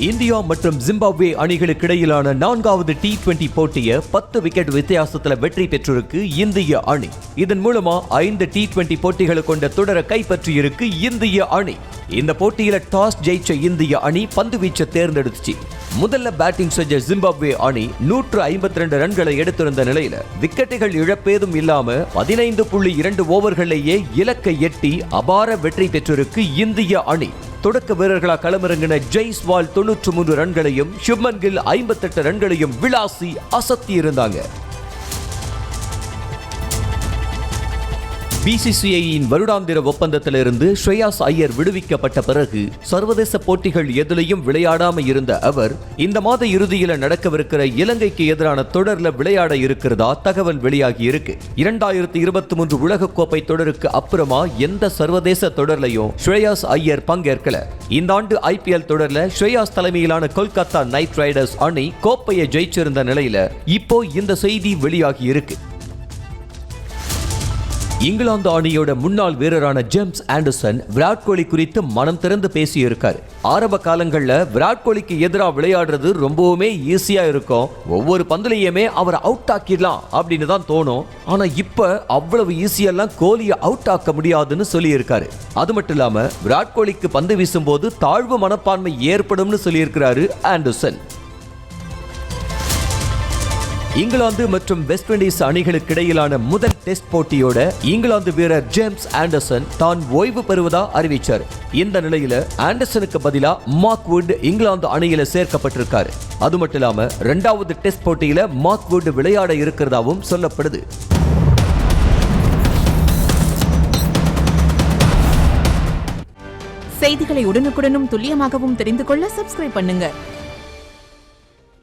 India மற்றும் Zimbabwe அணிகளுக்கு இடையிலான 4வது T20 போட்டியை 10 விக்கெட் வித்தியாசத்தில் வெற்றி பெற்றிருக்கு இந்திய அணி. இதன் மூலமா 5 T20 போட்டிகளை கொண்ட தொடரை கைப்பற்றியிருக்கு இந்திய அணி. இந்த போட்டியில டாஸ் ஜெயிச்ச இந்திய அணி பந்து வீச்சை தேர்ந்தெடுத்துச்சு. முதல்ல பேட்டிங் செஞ்ச ஜிம்பாப்வே அணி 152 ரன்களை எடுத்திருந்த நிலையில விக்கெட்டுகள் இழப்பேதும் இல்லாம 15.2 ஓவர்களையே இலக்கை எட்டி அபார வெற்றி பெற்றிருக்கு இந்திய அணி. தொடக்க வீரர்களா களமிறங்கின ஜெய்ஸ்வால் 93 ரன்களையும் சுப்மன் கில் 58 ரன்களையும் விளாசி அசத்தி இருந்தாங்க. BCCIயின் வருடாந்திர ஒப்பந்தத்திலிருந்து ஸ்ரேயாஸ் ஐயர் விடுவிக்கப்பட்ட பிறகு சர்வதேச போட்டிகள் எதிலையும் விளையாடாம இருந்த அவர் இந்த மாத இறுதியில நடக்கவிருக்கிற இலங்கைக்கு எதிரான தொடர்ல விளையாட இருக்கிறதா தகவல் வெளியாகி இருக்கு. 2023 உலகக்கோப்பை தொடருக்கு அப்புறமா எந்த சர்வதேச தொடர்லையும் ஸ்ரேயாஸ் ஐயர் பங்கேற்கல. இந்த ஆண்டு IPL தொடர்ல ஸ்ரேயாஸ் தலைமையிலான கொல்கத்தா நைட் ரைடர்ஸ் அணி கோப்பையை ஜெயிச்சிருந்த நிலையில இப்போ இந்த செய்தி வெளியாகி இருக்கு. இங்கிலாந்து அணியோட முன்னாள் வீரரான ஜேம்ஸ் ஆண்டர்சன் விராட் கோலி குறித்து மனம் திறந்து பேசியிருக்காரு. ஆரம்ப காலங்கள்ல விராட் கோலிக்கு எதிராக விளையாடுறது ரொம்பவுமே ஈஸியா இருக்கும். ஒவ்வொரு பந்துலையுமே அவரை அவுட் ஆக்கிடலாம் அப்படின்னு தான் தோணும். ஆனா இப்ப அவ்வளவு ஈஸியெல்லாம் கோலியை அவுட் ஆக்க முடியாதுன்னு சொல்லியிருக்காரு. அது மட்டும் இல்லாம விராட் கோலிக்கு பந்து வீசும் போது தாழ்வு மனப்பான்மை ஏற்படும்னு சொல்லியிருக்கிறாரு ஆண்டர்சன். இங்கிலாந்து மற்றும் வெஸ்ட் இண்டீஸ் அணிகளுக்கு இடையிலான முதல் டெஸ்ட் போட்டியோட இங்கிலாந்து வீரர் ஜேம்ஸ் ஆண்டர்சன் தான் ஓய்வு பெறுவதா அறிவிச்சார். இந்த நிலையில ஆண்டர்சனுக்கு பதிலா மார்க் வுட் இங்கிலாந்து அணியில சேர்க்கப்பட்டிருக்காரு. அது மட்டும் இல்லாம 2வது டெஸ்ட் போட்டியில மார்க் வுட் விளையாட இருக்கிறதாவும் சொல்லப்படுது. செய்திகளை உடனுக்குடனும் துல்லியமாகவும் தெரிந்து கொள்ள சப்ஸ்கிரைப் பண்ணுங்க.